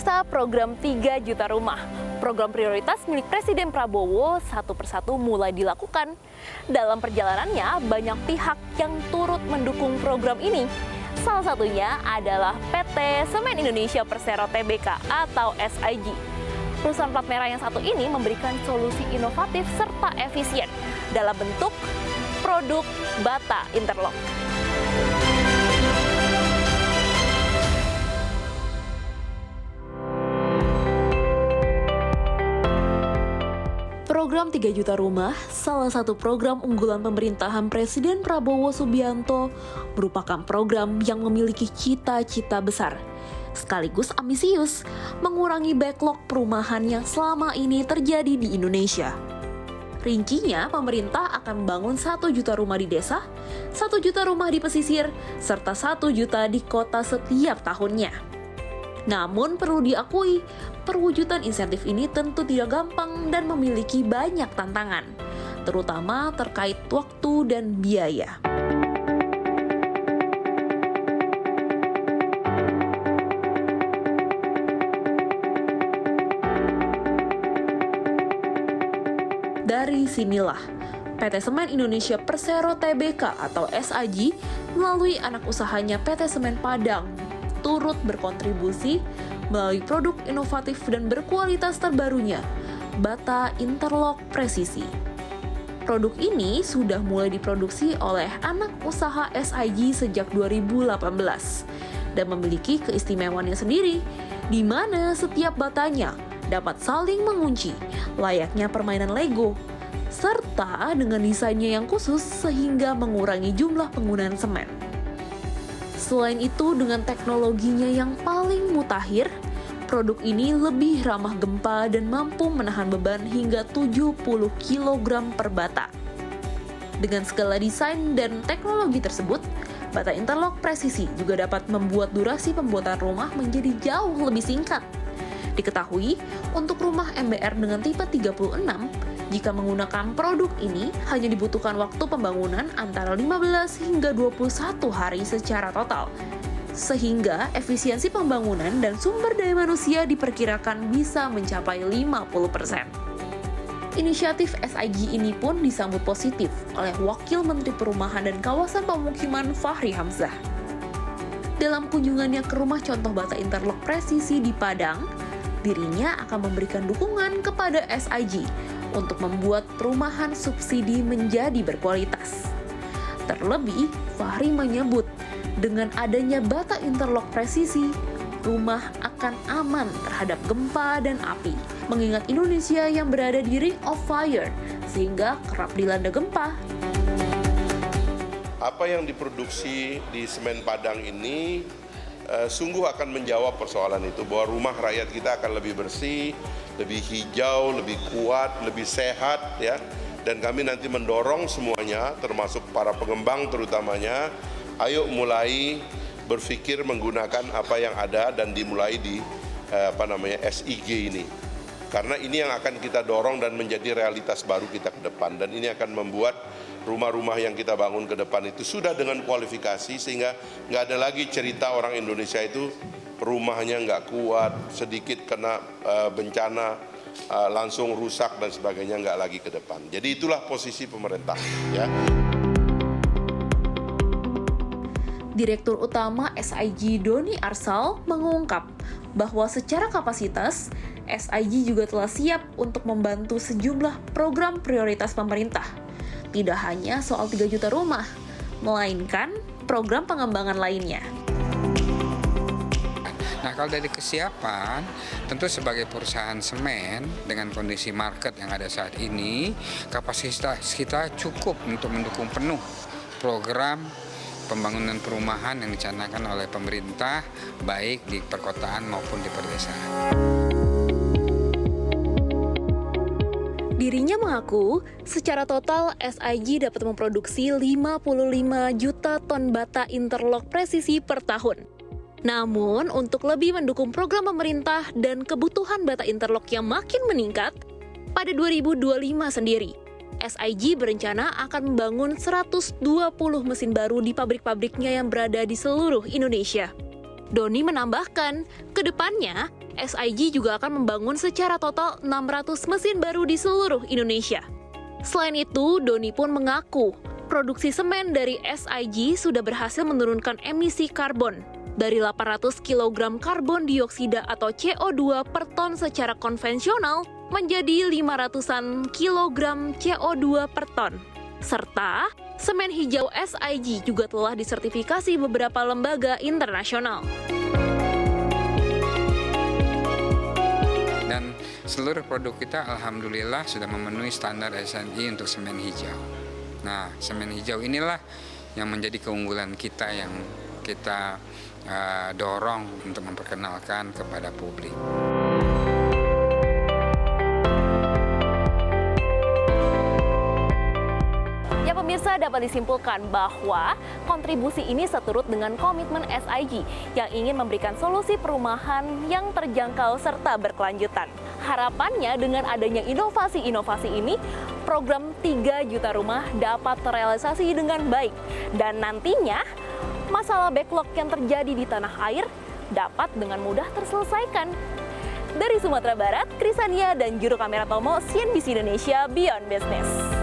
Pemirsa, program 3 juta rumah, program prioritas milik Presiden Prabowo satu persatu mulai dilakukan. Dalam perjalanannya, banyak pihak yang turut mendukung program ini. Salah satunya adalah PT Semen Indonesia Persero Tbk atau SIG. Perusahaan plat merah yang satu ini memberikan solusi inovatif serta efisien dalam bentuk produk bata interlock. Program 3 juta rumah, salah satu program unggulan pemerintahan Presiden Prabowo Subianto, merupakan program yang memiliki cita-cita besar, sekaligus ambisius, mengurangi backlog perumahan yang selama ini terjadi di Indonesia. Rincinya, pemerintah akan membangun 1 juta rumah di desa, 1 juta rumah di pesisir, serta 1 juta di kota setiap tahunnya. Namun perlu diakui, perwujudan insentif ini tentu tidak gampang dan memiliki banyak tantangan, terutama terkait waktu dan biaya. Dari sinilah, PT Semen Indonesia Persero Tbk atau SIG melalui anak usahanya PT Semen Padang turut berkontribusi melalui produk inovatif dan berkualitas terbarunya, bata interlock presisi. Produk ini sudah mulai diproduksi oleh anak usaha SIG sejak 2018 dan memiliki keistimewaannya sendiri, di mana setiap batanya dapat saling mengunci, layaknya permainan Lego, serta dengan desainnya yang khusus sehingga mengurangi jumlah penggunaan semen. Selain itu, dengan teknologinya yang paling mutakhir, produk ini lebih ramah gempa dan mampu menahan beban hingga 70 kg per bata. Dengan segala desain dan teknologi tersebut, bata interlock presisi juga dapat membuat durasi pembuatan rumah menjadi jauh lebih singkat. Diketahui, untuk rumah MBR dengan tipe 36, jika menggunakan produk ini, hanya dibutuhkan waktu pembangunan antara 15 hingga 21 hari secara total. Sehingga efisiensi pembangunan dan sumber daya manusia diperkirakan bisa mencapai 50%. Inisiatif SIG ini pun disambut positif oleh Wakil Menteri Perumahan dan Kawasan Pemukiman Fahri Hamzah. Dalam kunjungannya ke rumah contoh bata interlock presisi di Padang, dirinya akan memberikan dukungan kepada SIG untuk membuat perumahan subsidi menjadi berkualitas. Terlebih, Fahri menyebut, dengan adanya bata interlock presisi, rumah akan aman terhadap gempa dan api, mengingat Indonesia yang berada di Ring of Fire, sehingga kerap dilanda gempa. Apa yang diproduksi di Semen Padang ini sungguh akan menjawab persoalan itu, bahwa rumah rakyat kita akan lebih bersih, lebih hijau, lebih kuat, lebih sehat, ya. Dan kami nanti mendorong semuanya, termasuk para pengembang terutamanya, ayo mulai berpikir menggunakan apa yang ada dan dimulai di SIG ini. Karena ini yang akan kita dorong dan menjadi realitas baru kita ke depan, dan ini akan membuat rumah-rumah yang kita bangun ke depan itu sudah dengan kualifikasi, sehingga nggak ada lagi cerita orang Indonesia itu rumahnya nggak kuat, sedikit kena bencana langsung rusak dan sebagainya, nggak lagi ke depan. Jadi itulah posisi pemerintah, ya. Direktur Utama SIG Doni Arsal mengungkap bahwa secara kapasitas, SIG juga telah siap untuk membantu sejumlah program prioritas pemerintah. Tidak hanya soal 3 juta rumah, melainkan program pengembangan lainnya. Nah, kalau dari kesiapan, tentu sebagai perusahaan semen dengan kondisi market yang ada saat ini, kapasitas kita cukup untuk mendukung penuh program pembangunan perumahan yang dicanangkan oleh pemerintah, baik di perkotaan maupun di perdesaan. Dirinya mengaku, secara total SIG dapat memproduksi 55 juta ton bata interlock presisi per tahun. Namun, untuk lebih mendukung program pemerintah dan kebutuhan bata interlock yang makin meningkat, pada 2025 sendiri, SIG berencana akan membangun 120 mesin baru di pabrik-pabriknya yang berada di seluruh Indonesia. Doni menambahkan, kedepannya SIG juga akan membangun secara total 600 mesin baru di seluruh Indonesia. Selain itu, Doni pun mengaku produksi semen dari SIG sudah berhasil menurunkan emisi karbon dari 800 kg karbon dioksida atau CO2 per ton secara konvensional menjadi 500-an kilogram CO2 per ton. Serta, semen hijau SIG juga telah disertifikasi beberapa lembaga internasional. Dan seluruh produk kita alhamdulillah sudah memenuhi standar SNI untuk semen hijau. Nah, semen hijau inilah yang menjadi keunggulan kita yang kita dorong untuk memperkenalkan kepada publik. Ya pemirsa, dapat disimpulkan bahwa kontribusi ini seturut dengan komitmen SIG yang ingin memberikan solusi perumahan yang terjangkau serta berkelanjutan. Harapannya dengan adanya inovasi-inovasi ini, program 3 juta rumah dapat terrealisasi dengan baik. Dan nantinya, masalah backlog yang terjadi di tanah air dapat dengan mudah terselesaikan. Dari Sumatera Barat, Krisania dan juru kamera Tomo, CNBC Indonesia Beyond Business.